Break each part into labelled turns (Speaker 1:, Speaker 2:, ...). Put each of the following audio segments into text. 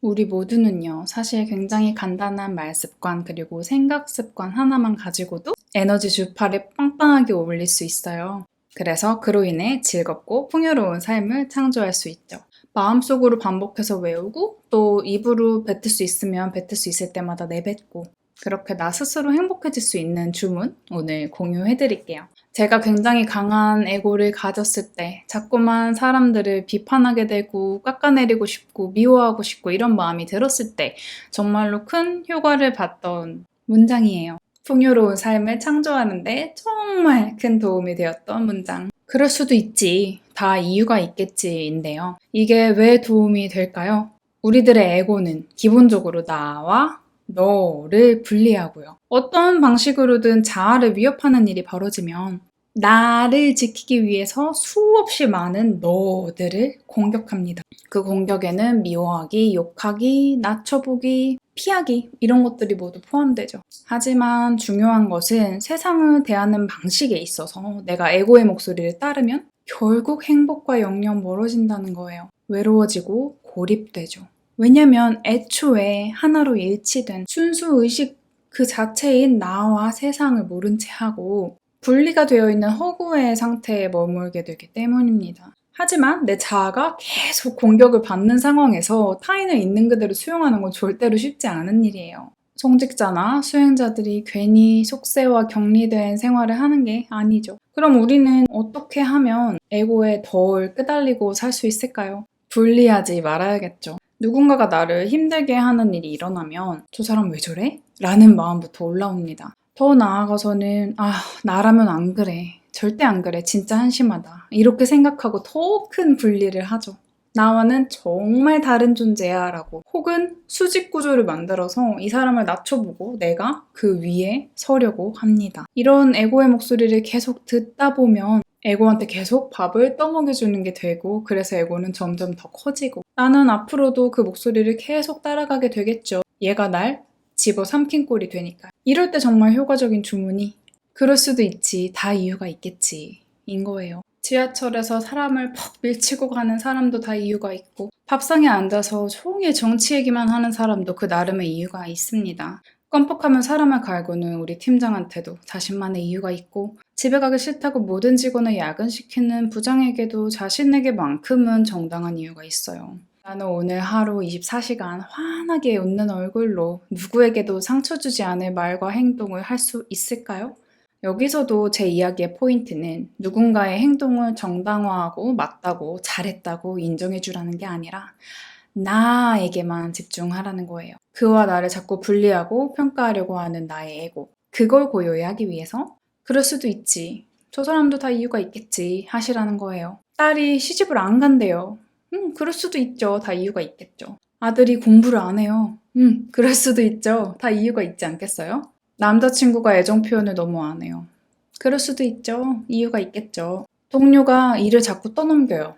Speaker 1: 우리 모두는요, 사실 굉장히 간단한 말 습관 그리고 생각 습관 하나만 가지고도 에너지 주파를 빵빵하게 올릴 수 있어요. 그래서 그로 인해 즐겁고 풍요로운 삶을 창조할 수 있죠. 마음속으로 반복해서 외우고 또 입으로 뱉을 수 있으면 뱉을 수 있을 때마다 내뱉고 그렇게 나 스스로 행복해질 수 있는 주문 오늘 공유해 드릴게요. 제가 굉장히 강한 에고를 가졌을 때 자꾸만 사람들을 비판하게 되고 깎아내리고 싶고 미워하고 싶고 이런 마음이 들었을 때 정말로 큰 효과를 봤던 문장이에요. 풍요로운 삶을 창조하는데 정말 큰 도움이 되었던 문장. 그럴 수도 있지. 다 이유가 있겠지인데요. 이게 왜 도움이 될까요? 우리들의 에고는 기본적으로 나와 너를 분리하고요. 어떤 방식으로든 자아를 위협하는 일이 벌어지면 나를 지키기 위해서 수없이 많은 너들을 공격합니다. 그 공격에는 미워하기, 욕하기, 낮춰보기, 피하기 이런 것들이 모두 포함되죠. 하지만 중요한 것은 세상을 대하는 방식에 있어서 내가 에고의 목소리를 따르면 결국 행복과 영영 멀어진다는 거예요. 외로워지고 고립되죠. 왜냐면 애초에 하나로 일치된 순수 의식 그 자체인 나와 세상을 모른 채 하고 분리가 되어 있는 허구의 상태에 머물게 되기 때문입니다. 하지만 내 자아가 계속 공격을 받는 상황에서 타인을 있는 그대로 수용하는 건 절대로 쉽지 않은 일이에요. 성직자나 수행자들이 괜히 속세와 격리된 생활을 하는 게 아니죠. 그럼 우리는 어떻게 하면 에고에 덜 끄달리고 살 수 있을까요? 분리하지 말아야겠죠. 누군가가 나를 힘들게 하는 일이 일어나면 저 사람 왜 저래? 라는 마음부터 올라옵니다. 더 나아가서는 나라면 안 그래. 절대 안 그래. 진짜 한심하다. 이렇게 생각하고 더 큰 분리를 하죠. 나와는 정말 다른 존재야 라고 혹은 수직 구조를 만들어서 이 사람을 낮춰보고 내가 그 위에 서려고 합니다. 이런 에고의 목소리를 계속 듣다 보면 에고한테 계속 밥을 떠먹여주는 게 되고 그래서 에고는 점점 더 커지고 나는 앞으로도 그 목소리를 계속 따라가게 되겠죠. 얘가 날 집어삼킨 꼴이 되니까. 이럴 때 정말 효과적인 주문이 그럴 수도 있지, 다 이유가 있겠지 인 거예요. 지하철에서 사람을 퍽 밀치고 가는 사람도 다 이유가 있고 밥상에 앉아서 종일 정치 얘기만 하는 사람도 그 나름의 이유가 있습니다. 껌뻑하면 사람을 갈구는 우리 팀장한테도 자신만의 이유가 있고 집에 가기 싫다고 모든 직원을 야근시키는 부장에게도 자신에게만큼은 정당한 이유가 있어요. 나는 오늘 하루 24시간 환하게 웃는 얼굴로 누구에게도 상처 주지 않을 말과 행동을 할 수 있을까요? 여기서도 제 이야기의 포인트는 누군가의 행동을 정당화하고 맞다고 잘했다고 인정해주라는 게 아니라 나에게만 집중하라는 거예요. 그와 나를 자꾸 분리하고 평가하려고 하는 나의 에고. 그걸 고요히 하기 위해서 그럴 수도 있지. 저 사람도 다 이유가 있겠지 하시라는 거예요. 딸이 시집을 안 간대요. 그럴 수도 있죠. 다 이유가 있겠죠. 아들이 공부를 안 해요. 그럴 수도 있죠. 다 이유가 있지 않겠어요? 남자친구가 애정 표현을 너무 안 해요. 그럴 수도 있죠. 이유가 있겠죠. 동료가 일을 자꾸 떠넘겨요.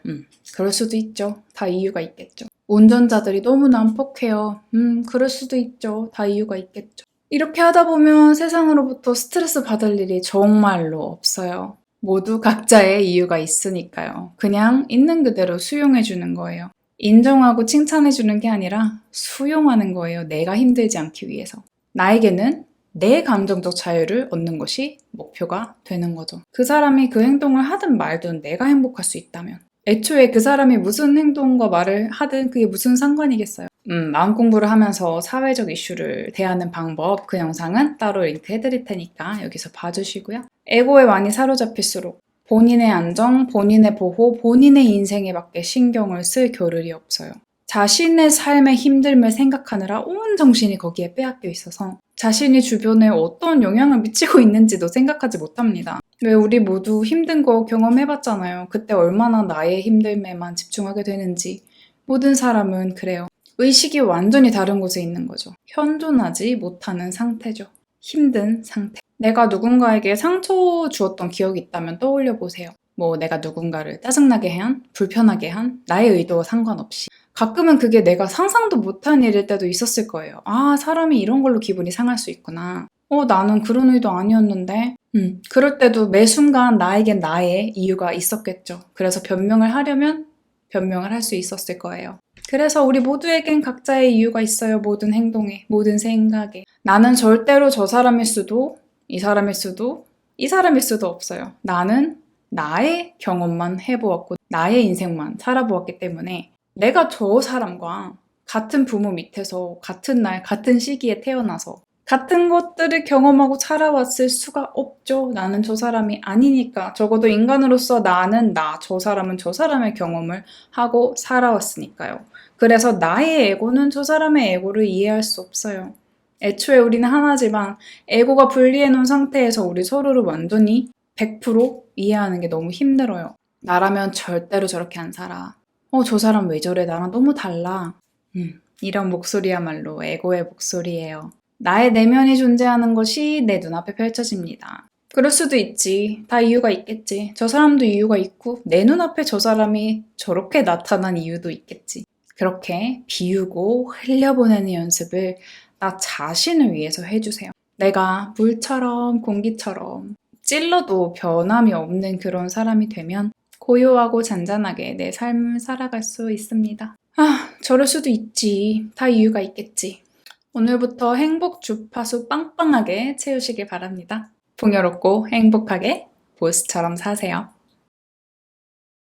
Speaker 1: 그럴 수도 있죠. 다 이유가 있겠죠. 운전자들이 너무 난폭해요. 그럴 수도 있죠. 다 이유가 있겠죠. 이렇게 하다 보면 세상으로부터 스트레스 받을 일이 정말로 없어요. 모두 각자의 이유가 있으니까요. 그냥 있는 그대로 수용해주는 거예요. 인정하고 칭찬해주는 게 아니라 수용하는 거예요. 내가 힘들지 않기 위해서. 나에게는 내 감정적 자유를 얻는 것이 목표가 되는 거죠. 그 사람이 그 행동을 하든 말든 내가 행복할 수 있다면 애초에 그 사람이 무슨 행동과 말을 하든 그게 무슨 상관이겠어요. 마음 공부를 하면서 사회적 이슈를 대하는 방법 그 영상은 따로 링크 해드릴 테니까 여기서 봐주시고요. 에고에 많이 사로잡힐수록 본인의 안정, 본인의 보호, 본인의 인생에 맞게 신경을 쓸 겨를이 없어요. 자신의 삶의 힘듦을 생각하느라 온 정신이 거기에 빼앗겨 있어서 자신이 주변에 어떤 영향을 미치고 있는지도 생각하지 못합니다. 왜 우리 모두 힘든 거 경험해봤잖아요. 그때 얼마나 나의 힘듦에만 집중하게 되는지. 모든 사람은 그래요. 의식이 완전히 다른 곳에 있는 거죠. 현존하지 못하는 상태죠. 힘든 상태. 내가 누군가에게 상처 주었던 기억이 있다면 떠올려 보세요. 내가 누군가를 짜증나게 한, 불편하게 한, 나의 의도와 상관없이. 가끔은 그게 내가 상상도 못한 일일 때도 있었을 거예요. 사람이 이런 걸로 기분이 상할 수 있구나. 나는 그런 의도 아니었는데. 그럴 때도 매 순간 나에겐 나의 이유가 있었겠죠. 그래서 변명을 하려면 변명을 할 수 있었을 거예요. 그래서 우리 모두에겐 각자의 이유가 있어요. 모든 행동에, 모든 생각에. 나는 절대로 저 사람일 수도, 이 사람일 수도, 이 사람일 수도 없어요. 나는 나의 경험만 해보았고, 나의 인생만 살아보았기 때문에 내가 저 사람과 같은 부모 밑에서 같은 날, 같은 시기에 태어나서 같은 것들을 경험하고 살아왔을 수가 없죠. 나는 저 사람이 아니니까. 적어도 인간으로서 나는 나, 저 사람은 저 사람의 경험을 하고 살아왔으니까요. 그래서 나의 에고는 저 사람의 에고를 이해할 수 없어요. 애초에 우리는 하나지만 에고가 분리해 놓은 상태에서 우리 서로를 완전히 100% 이해하는 게 너무 힘들어요. 나라면 절대로 저렇게 안 살아. 저 사람 왜 저래? 나랑 너무 달라. 이런 목소리야말로 에고의 목소리예요. 나의 내면이 존재하는 것이 내 눈앞에 펼쳐집니다. 그럴 수도 있지. 다 이유가 있겠지. 저 사람도 이유가 있고 내 눈앞에 저 사람이 저렇게 나타난 이유도 있겠지. 그렇게 비우고 흘려보내는 연습을 나 자신을 위해서 해주세요. 내가 물처럼 공기처럼 찔러도 변함이 없는 그런 사람이 되면 고요하고 잔잔하게 내 삶을 살아갈 수 있습니다. 저럴 수도 있지. 다 이유가 있겠지. 오늘부터 행복 주파수 빵빵하게 채우시길 바랍니다. 풍요롭고 행복하게 보스처럼 사세요.